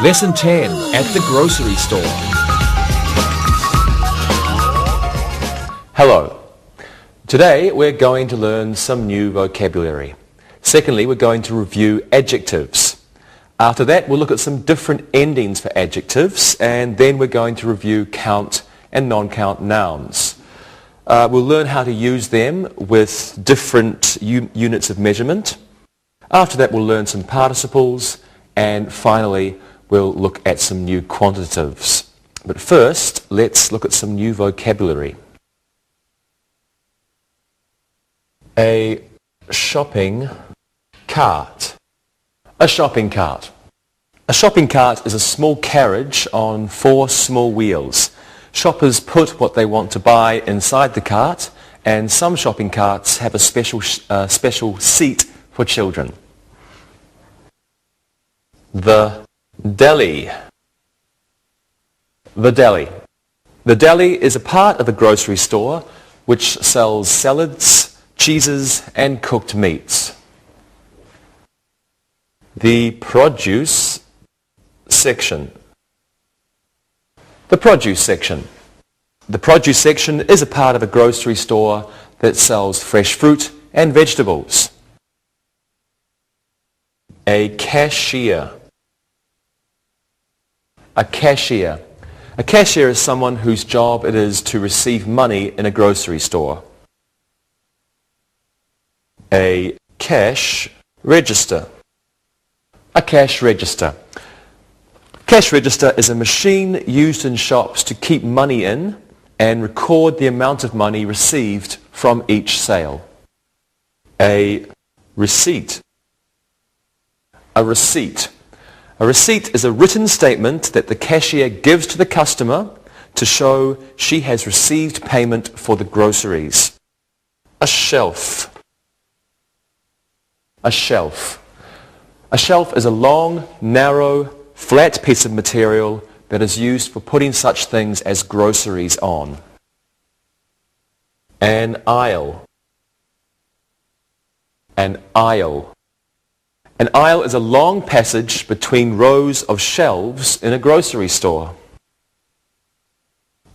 Lesson 10 at the grocery store. Hello. Today we're going to learn some new vocabulary. Secondly, we're going to review adjectives. After that, we'll look at some different endings for adjectives, and then we're going to review count and non-count nouns. We'll learn how to use them with different units of measurement. After that, we'll learn some participles, and finally, we'll look at some new quantitatives. But first, let's look at some new vocabulary. A shopping cart. A shopping cart. A shopping cart is a small carriage on 4 small wheels. Shoppers put what they want to buy inside the cart, and some shopping carts have a special seat for children. The deli. The deli. The deli is a part of a grocery store which sells salads, cheeses, and cooked meats. The produce section. The produce section. The produce section is a part of a grocery store that sells fresh fruit and vegetables. A cashier. A cashier. A cashier is someone whose job it is to receive money in a grocery store. A cash register. A cash register. Cash register is a machine used in shops to keep money in and record the amount of money received from each sale. A receipt. A receipt. A receipt is a written statement that the cashier gives to the customer to show she has received payment for the groceries. A shelf. A shelf. A shelf is a long, narrow, flat piece of material that is used for putting such things as groceries on. An aisle. An aisle. An aisle is a long passage between rows of shelves in a grocery store.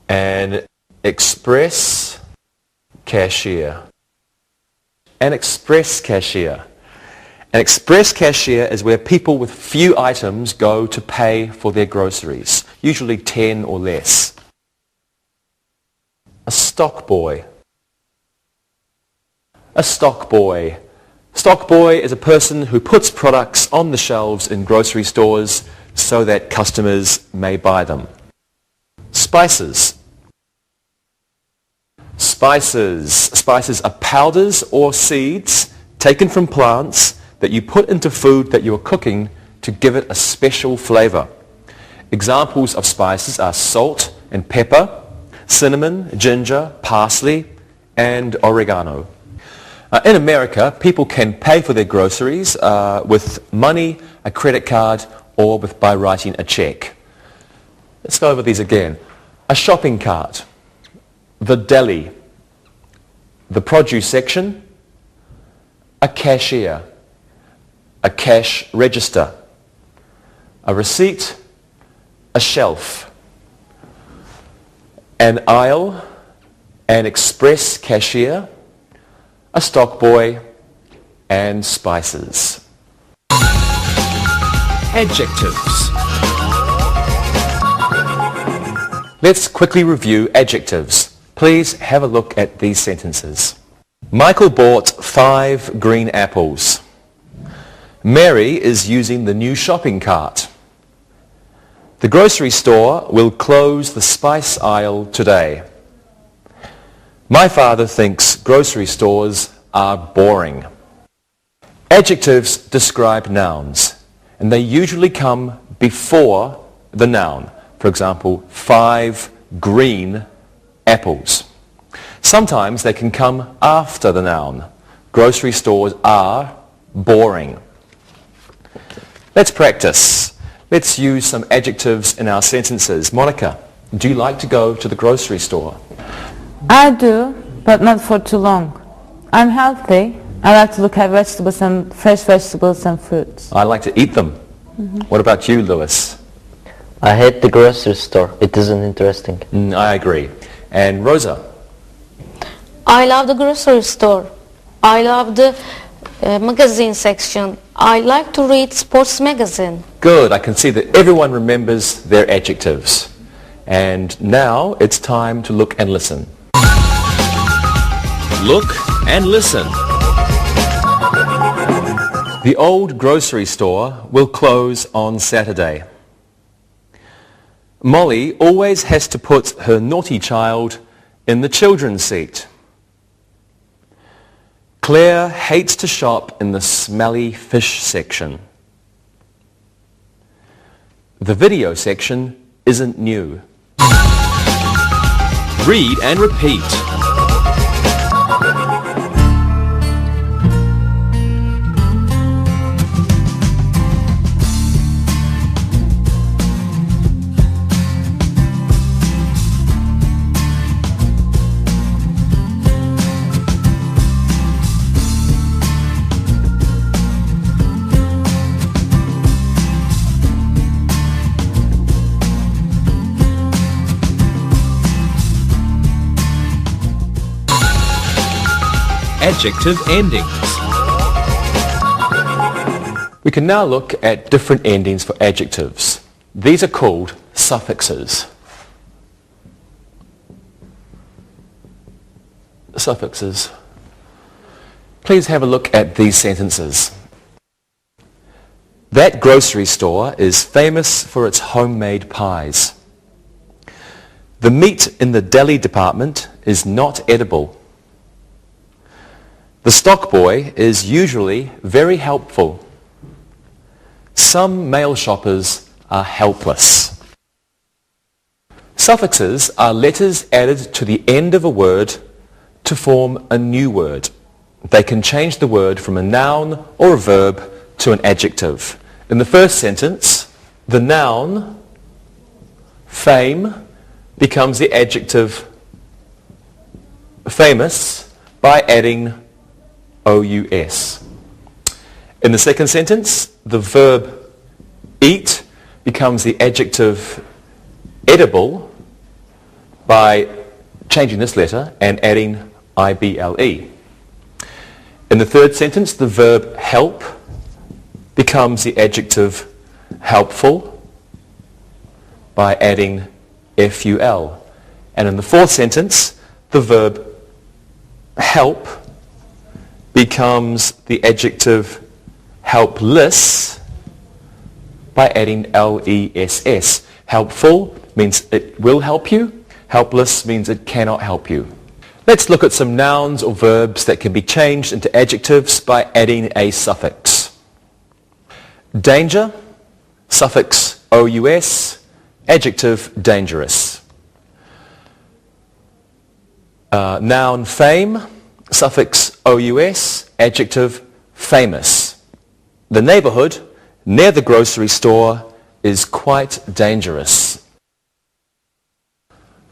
An express cashier. An express cashier. An express cashier is where people with few items go to pay for their groceries, usually 10 or less. A stock boy. A stock boy. Stock boy is a person who puts products on the shelves in grocery stores so that customers may buy them. Spices. Spices. Spices are powders or seeds taken from plants that you put into food that you are cooking to give it a special flavor. Examples of spices are salt and pepper, cinnamon, ginger, parsley, and oregano. In America, people can pay for their groceries with money, a credit card, or by writing a check. Let's go over these again. A shopping cart, the deli, the produce section, a cashier, a cash register, a receipt, a shelf, an aisle, an express cashier, a stock boy, and spices. Adjectives. Let's quickly review adjectives. Please have a look at these sentences. Michael bought 5 green apples. Mary is using the new shopping cart. The grocery store will close the spice aisle today. My father thinks grocery stores are boring. Adjectives describe nouns, and they usually come before the noun. For example, 5 green apples. Sometimes they can come after the noun. Grocery stores are boring. Let's practice. Let's use some adjectives in our sentences. Monica, do you like to go to the grocery store? I do, but not for too long. I'm healthy. I like to look at vegetables and fresh vegetables and fruits. I like to eat them. What about you, Lewis? I hate the grocery store. It isn't interesting. I agree. And Rosa? I love the grocery store. I love the magazine section. I like to read sports magazine. Good. I can see that everyone remembers their adjectives. And now it's time to look and listen. Look and listen. The old grocery store will close on Saturday. Molly always has to put her naughty child in the children's seat. Claire hates to shop in the smelly fish section. The video section isn't new. Read and repeat. Adjective endings. We can now look at different endings for adjectives. These are called suffixes. Suffixes. Please have a look at these sentences. That grocery store is famous for its homemade pies. The meat in the deli department is not edible. The stock boy is usually very helpful. Some male shoppers are helpless. Suffixes are letters added to the end of a word to form a new word. They can change the word from a noun or a verb to an adjective. In the first sentence, the noun fame becomes the adjective famous by adding O-U-S. In the second sentence, the verb eat becomes the adjective edible by changing this letter and adding I-B-L-E. In the third sentence, the verb help becomes the adjective helpful by adding F-U-L. And in the fourth sentence, the verb help becomes the adjective helpless by adding L-E-S-S. Helpful means it will help you. Helpless means it cannot help you. Let's look at some nouns or verbs that can be changed into adjectives by adding a suffix. Danger, suffix O-U-S, adjective dangerous. Noun fame, suffix O-U-S, adjective famous. The neighborhood near the grocery store is quite dangerous.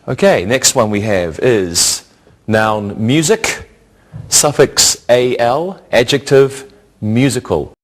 Okay, next one we have is noun music, suffix al, adjective musical.